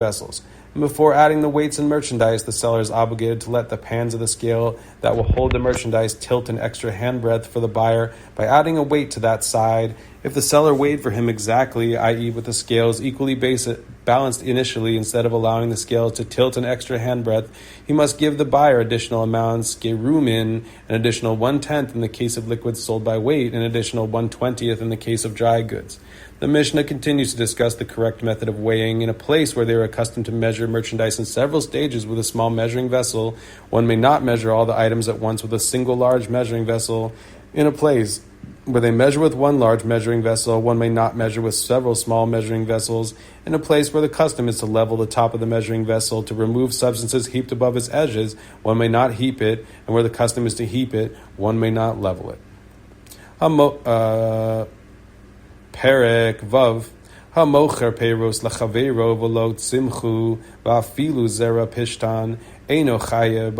vessels. And before adding the weights and merchandise, the seller is obligated to let the pans of the scale that will hold the merchandise tilt an extra handbreadth for the buyer by adding a weight to that side. If the seller weighed for him exactly, i.e. with the scales equally balanced initially, instead of allowing the scales to tilt an extra handbreadth, he must give the buyer additional amounts, gerumin, an additional 1/10 in the case of liquids sold by weight, and an additional 1/20 in the case of dry goods. The Mishnah continues to discuss the correct method of weighing. In a place where they are accustomed to measure merchandise in several stages with a small measuring vessel, one may not measure all the items at once with a single large measuring vessel. In a place where they measure with one large measuring vessel, one may not measure with several small measuring vessels. In a place where the custom is to level the top of the measuring vessel to remove substances heaped above its edges, one may not heap it, and where the custom is to heap it, one may not level it. Perek Vav Hamocher Peiros Lachaveiro V'lo Tzimchu V'afilu Zera Pishtan Eino Chaya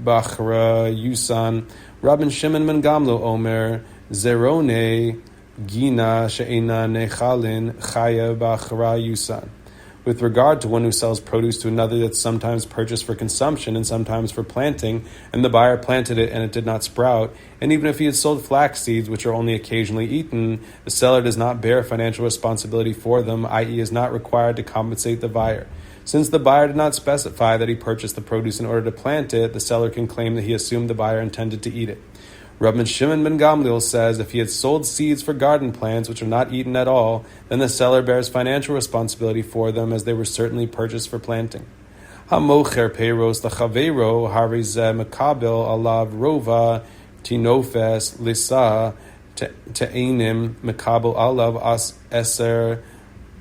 Bachra Yusan Rabban Shimon ben Gamlo Omer Zerone Gina She'ena Nechalin Chaya Bachra Yusan. With regard to one who sells produce to another that's sometimes purchased for consumption and sometimes for planting, and the buyer planted it and it did not sprout, and even if he had sold flax seeds which are only occasionally eaten, the seller does not bear financial responsibility for them, i.e. is not required to compensate the buyer. Since the buyer did not specify that he purchased the produce in order to plant it, the seller can claim that he assumed the buyer intended to eat it. Rabban Shimon ben Gamliel says if he had sold seeds for garden plants which are not eaten at all, then the seller bears financial responsibility for them as they were certainly purchased for planting. Hamocher peiros lachaveiro harizeh mekabel alav rova tinofes lisa te'enim mekabel alav as eser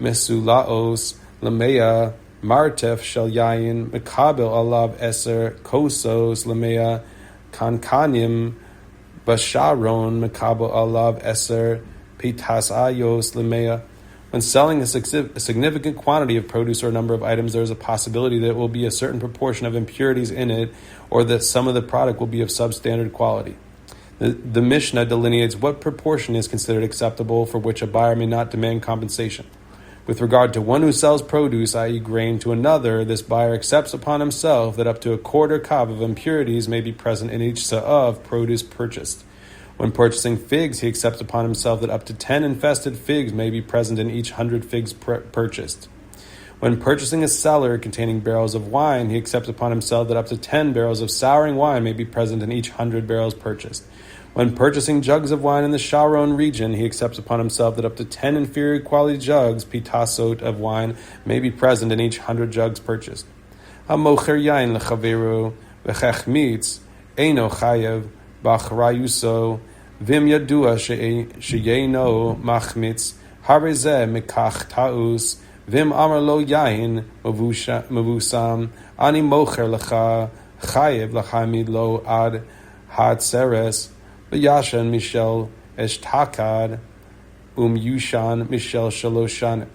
mesulaos lamea martef shel yayin mekabel alav eser kosos lamea kankanim Basharon Mekabel Alav Eser Pitas Ayos Lemea. When selling a significant quantity of produce or a number of items, there is a possibility that it will be a certain proportion of impurities in it, or that some of the product will be of substandard quality. The Mishnah delineates what proportion is considered acceptable for which a buyer may not demand compensation. With regard to one who sells produce, i.e. grain, to another, this buyer accepts upon himself that up to a quarter kav of impurities may be present in each sa'ah of produce purchased. When purchasing figs, he accepts upon himself that up to 10 infested figs may be present in each 100 figs purchased. When purchasing a cellar containing barrels of wine, he accepts upon himself that up to 10 barrels of souring wine may be present in each 100 barrels purchased. When purchasing jugs of wine in the Sharon region, he accepts upon himself that up to 10 inferior quality jugs, pitasot, of wine may be present in each 100 jugs purchased. Hamocher yain lechaveru v'chechmitz eino chayev b'achrayuso vim yadua sheyeino machmitz harezeh mikach taus vim amar lo yain mavusam ani mocher lecha chayev lachamid lo ad hatzeres Yashan Mishel Eshtakad Yushan Mishel Shaloshan.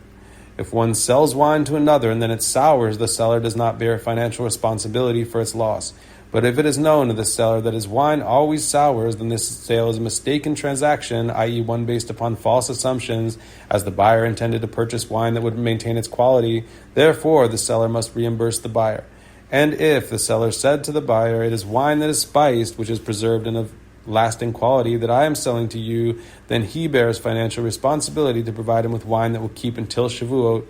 If one sells wine to another and then it sours, the seller does not bear financial responsibility for its loss. But if it is known to the seller that his wine always sours, then this sale is a mistaken transaction, i.e. one based upon false assumptions, as the buyer intended to purchase wine that would maintain its quality. Therefore, the seller must reimburse the buyer. And if the seller said to the buyer, it is wine that is spiced, which is preserved in a lasting quality that I am selling to you, then he bears financial responsibility to provide him with wine that will keep until Shavuot.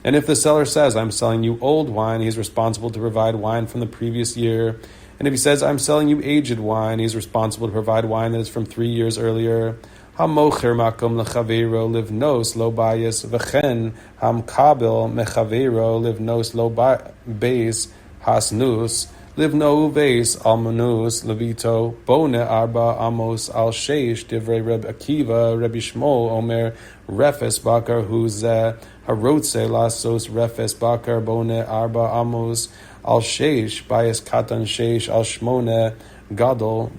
And if the seller says, I'm selling you old wine, he's responsible to provide wine from the previous year. And if he says, I'm selling you aged wine, he's responsible to provide wine that is from 3 years earlier. Hamocher makom lechaveiro livnos lo bayis v'chen hamkabel mechaveiro livnos lo beis hasnus Livno uveis almanus levito bone arba amos al sheish divrei Reb Akiva Rabbi Shmuel Omer refes bakar huze harotze lasos refes bakar bone arba amos al sheish bias katan sheish al shmone gadol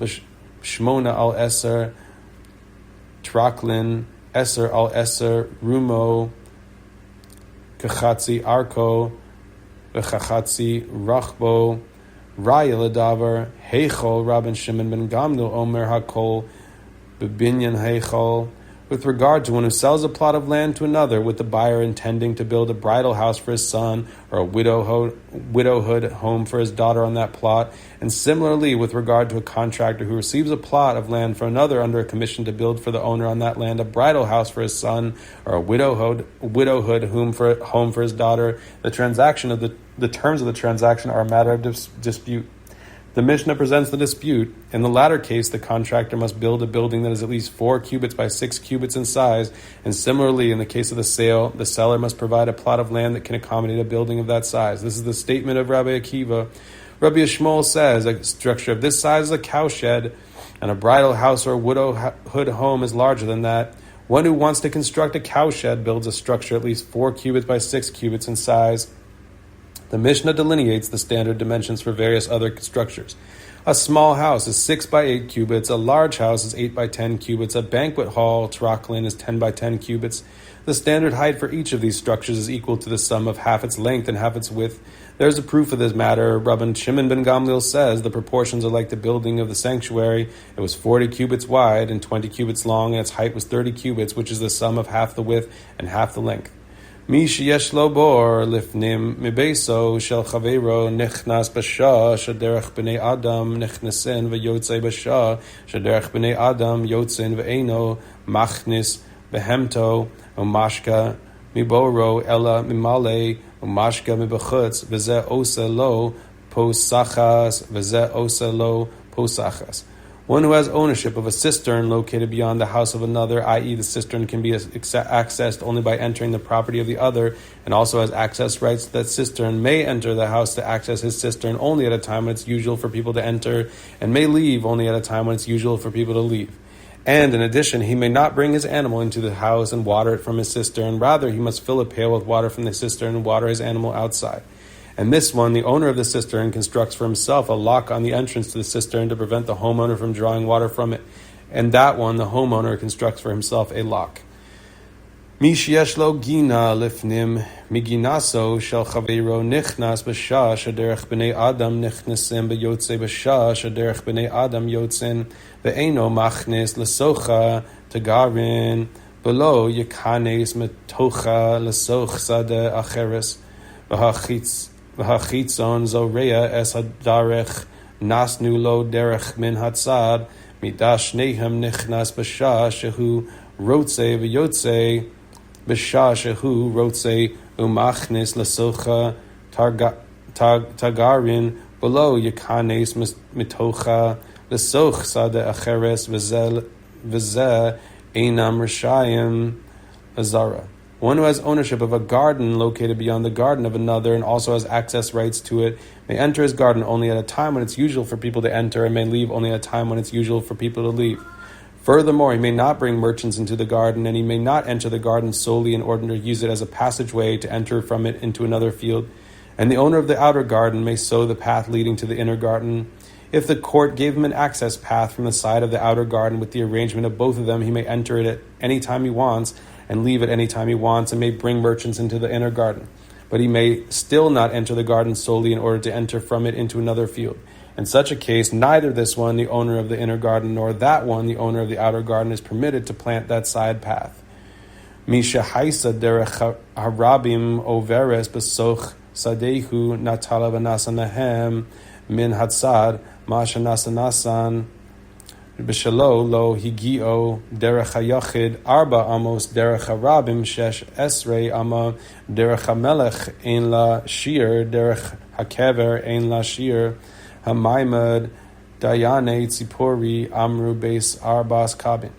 shmona al eser traklin eser al eser rumo kachatzi arko v'chachatzi rachbo Raya Ladavar, Heichol, Rabban Shimon ben Gamliel, Omer Hakol, Bebinyan Heichol, With regard to one who sells a plot of land to another, with the buyer intending to build a bridal house for his son or a widowhood home for his daughter on that plot, and similarly with regard to a contractor who receives a plot of land for another under a commission to build for the owner on that land a bridal house for his son or a widowhood home for his daughter, the terms of the transaction are a matter of dispute. The Mishnah presents the dispute. In the latter case, the contractor must build a building that is at least 4 cubits by 6 cubits in size, and similarly, in the case of the sale, the seller must provide a plot of land that can accommodate a building of that size. This is the statement of Rabbi Akiva. Rabbi Yishmael says, a structure of this size is a cowshed, and a bridal house or a widowhood home is larger than that. One who wants to construct a cowshed builds a structure at least 4 cubits by 6 cubits in size. The Mishnah delineates the standard dimensions for various other structures. A small house is 6 by 8 cubits, a large house is 8 by 10 cubits, a banquet hall, Taraklin, is 10 by 10 cubits. The standard height for each of these structures is equal to the sum of half its length and half its width. There is a proof of this matter. Rabban Shimon ben Gamliel says the proportions are like the building of the sanctuary. It was 40 cubits wide and 20 cubits long, and its height was 30 cubits, which is the sum of half the width and half the length. Mi sheyesh lo bor lifnim mibeso shel chaveiro nechnas b'shah shederech b'nei adam nechnasin v'yotzei b'shah shederech b'nei adam yotzin v'eino machnis behemto umashka miboro ella mimale umashka mibachutz v'zeh osa lo posachas v'zeh osa lo posachas. One who has ownership of a cistern located beyond the house of another, i.e. the cistern can be accessed only by entering the property of the other, and also has access rights to that cistern, may enter the house to access his cistern only at a time when it's usual for people to enter, and may leave only at a time when it's usual for people to leave. And in addition, he may not bring his animal into the house and water it from his cistern. Rather, he must fill a pail with water from the cistern and water his animal outside. And this one, the owner of the cistern constructs for himself a lock on the entrance to the cistern to prevent the homeowner from drawing water from it. And that one, the homeowner constructs for himself a lock. Mi sheyesh lo gina lifnim miginaso shel chaveiro nichnas b'shah shaderech b'nei adam nichnasim b'yotzei b'shah shaderech b'nei adam yotzin ve'eno machnis l'socha tagarin below yikanes metocha l'soch sadeh acheres v'hachitzon zoreya es hadarech nasnu lo derech min hatzad midash nehem nichnas b'shah shehu rotze v'yotzei b'shah shehu rotze umachnis l'socha tagarin below yikanes mitocha l'soch sadeh acheres v'zeh einam rishayim azara. One who has ownership of a garden located beyond the garden of another and also has access rights to it may enter his garden only at a time when it's usual for people to enter and may leave only at a time when it's usual for people to leave. Furthermore, he may not bring merchants into the garden, and he may not enter the garden solely in order to use it as a passageway to enter from it into another field. And the owner of the outer garden may sow the path leading to the inner garden. If the court gave him an access path from the side of the outer garden with the arrangement of both of them, he may enter it at any time he wants and leave at any time he wants, and may bring merchants into the inner garden. But he may still not enter the garden solely in order to enter from it into another field. In such a case, neither this one, the owner of the inner garden, nor that one, the owner of the outer garden, is permitted to plant that side path. Misha haisa derech harabim overes besoch sadehu natala v'nasanahem min hatzad masha nasanasan b'shalo lo higio derech hayachid arba amos derech harabim shesh esrei ama derech hamelech ein la shir derech hakever ein la shir Hamaimad Dayane Tzipori Amru Beis Arbas Kabin.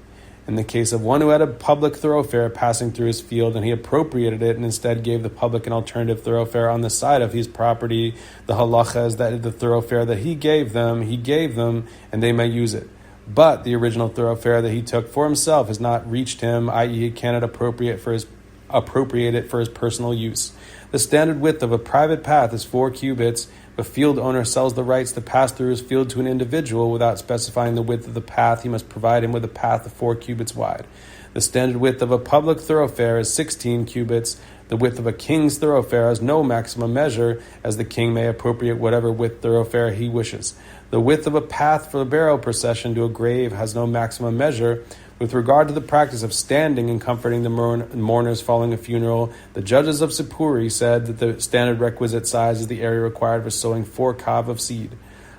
In the case of one who had a public thoroughfare passing through his field and he appropriated it and instead gave the public an alternative thoroughfare on the side of his property, the halacha is that the thoroughfare that he gave them and they may use it. But the original thoroughfare that he took for himself has not reached him, i.e. he cannot appropriate it for his personal use. The standard width of a private path is 4 cubits. If a field owner sells the rights to pass through his field to an individual without specifying the width of the path, he must provide him with a path of 4 cubits wide. The standard width of a public thoroughfare is 16 cubits. The width of a king's thoroughfare has no maximum measure, as the king may appropriate whatever width thoroughfare he wishes. The width of a path for a burial procession to a grave has no maximum measure, With regard to the practice of standing and comforting the mourners following a funeral, the judges of Sipuri said that the standard requisite size is the area required for sowing 4 kav of seed.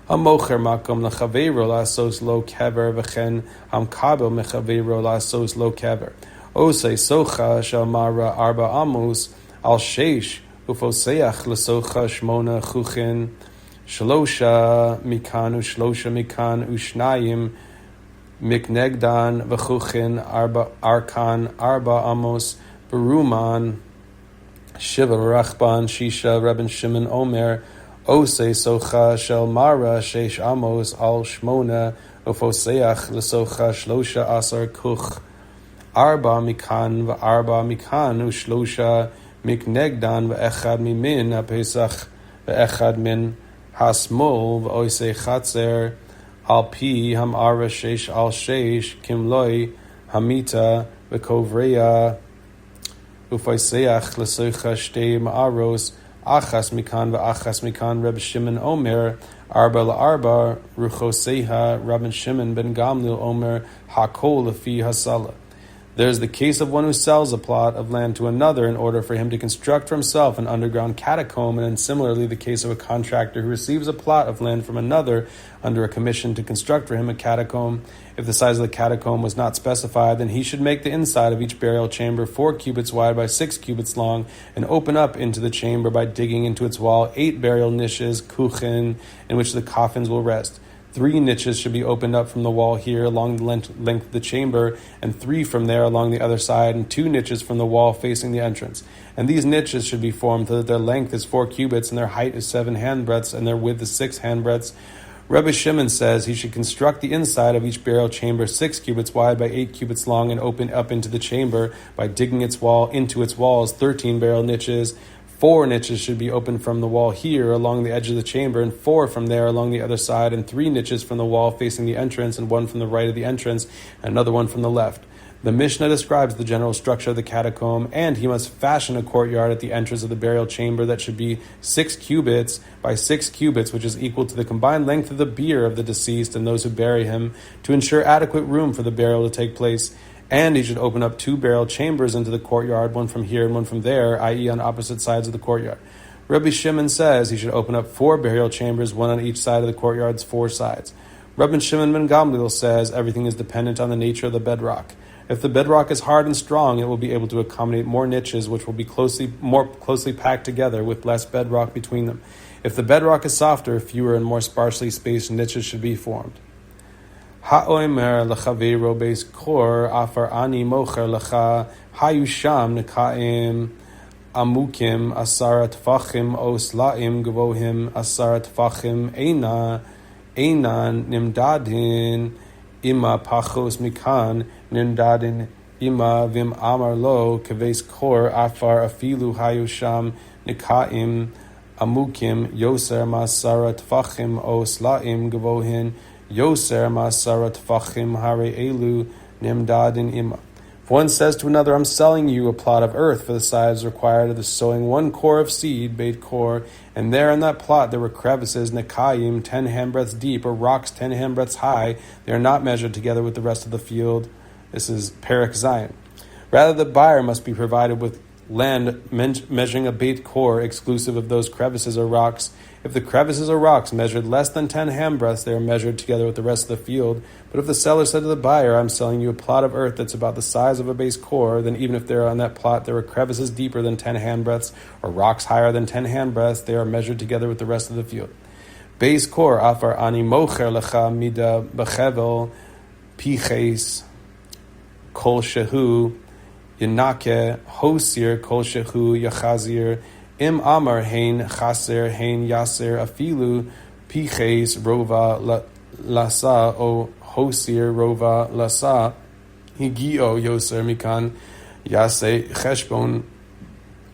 Hamocher makom lechaveiro lasos lo kever v'chen hamkabel mechaveiro lasos lo kever. Osei socha shel mara arba amos al sheish ufoseach lesocha shmona chuchin shlosha mikan ushlosha mikan ushnayim miknegdan v'chuchin arba arkan arba amos beruman shiva rachban shisha Rabban Shimon Omer Osei socha shel mara sheish amos al shmona ufoseach lesocha shlosha asar kuch arba mikan v'arba mikan ushlosha miknegdan v'echad mimin ha'pesach v'echad min hasmol v'osei chatzer al pi hamara sheish al sheish kimloi hamita v'kovreya ufoseach lesocha shtei ma'aros achas mikan v'achas mikan. Reb Shimon Omer arba la'arba ruchoseha. Rabban Shimon ben Gamliel Omer hakol lefi hasala. There's the case of one who sells a plot of land to another in order for him to construct for himself an underground catacomb, and then similarly the case of a contractor who receives a plot of land from another under a commission to construct for him a catacomb. If the size of the catacomb was not specified, then he should make the inside of each burial chamber 4 cubits wide by 6 cubits long, and open up into the chamber by digging into its wall 8 burial niches, kuchen, in which the coffins will rest. 3 niches should be opened up from the wall here along the length of the chamber, and 3 from there along the other side, and 2 niches from the wall facing the entrance. And these niches should be formed so that their length is 4 cubits, and their height is 7 handbreadths, and their width is 6 handbreadths. Rebbe Shimon says he should construct the inside of each burial chamber 6 cubits wide by 8 cubits long, and open up into the chamber by digging into its walls 13 burial niches. 4 niches should be opened from the wall here along the edge of the chamber, and 4 from there along the other side, and 3 niches from the wall facing the entrance, and 1 from the right of the entrance, and another 1 from the left. The Mishnah describes the general structure of the catacomb, and he must fashion a courtyard at the entrance of the burial chamber that should be 6 cubits by 6 cubits, which is equal to the combined length of the bier of the deceased and those who bury him, to ensure adequate room for the burial to take place. And he should open up 2 burial chambers into the courtyard, 1 from here and 1 from there, i.e. on opposite sides of the courtyard. Rabbi Shimon says he should open up 4 burial chambers, 1 on each side of the courtyard's 4 sides. Rabban Shimon ben Gamliel says everything is dependent on the nature of the bedrock. If the bedrock is hard and strong, it will be able to accommodate more niches, which will be more closely packed together with less bedrock between them. If the bedrock is softer, fewer and more sparsely spaced niches should be formed. Ha'omer lechaveiro beis kor afar ani mocher lecha hayusham nekaim amukim asara tfachim oslaim gavohim asara tfachim einan nimdadin ima pachos mikan nimdadin ima vim amar lo keves kor afar afilu hayusham nekaim amukim yoser masara tfachim oslaim gavohin Yoser Masara Tfachim Hare Elu Nimdadin Ima. If one says to another, I'm selling you a plot of earth for the size required of the sowing 1 core of seed, Beit Kor, and there in that plot there were crevices, Nekayim, 10 handbreadths deep, or rocks 10 handbreadths high. They are not measured together with the rest of the field. This is Perek Zion. Rather, the buyer must be provided with land measuring a Beit Kor exclusive of those crevices or rocks. If the crevices or rocks measured less than 10 handbreadths, they are measured together with the rest of the field. But if the seller said to the buyer, I'm selling you a plot of earth that's about the size of a base core, then even if there on that plot there are crevices deeper than 10 handbreadths or rocks higher than 10 handbreadths, they are measured together with the rest of the field. Base core afar ani mocher lecha mida bechevel piches kol shehu Yanake hosir kol shehu yachazir im amar hein chaser hein yaser afilu piches rova lasa o hosir rova lasa higio yoser mikan yase cheshbon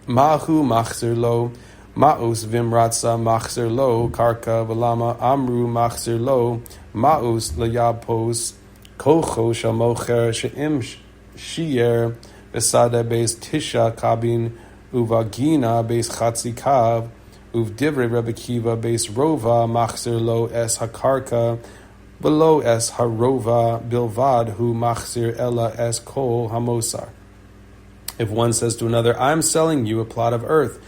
mahu machzer lo maus vimratza machzer lo karka velama amru machzer lo maus layapos kocho shamocher sheim shier Besada beis tisha kabin uvagina beis chatzi kav uvdivrei Rebbe Kiva beis rova machzer lo es hakarka V'lo es harova bilvad hu machzir ella es kol hamosar. If one says to another, I'm selling you a plot of earth,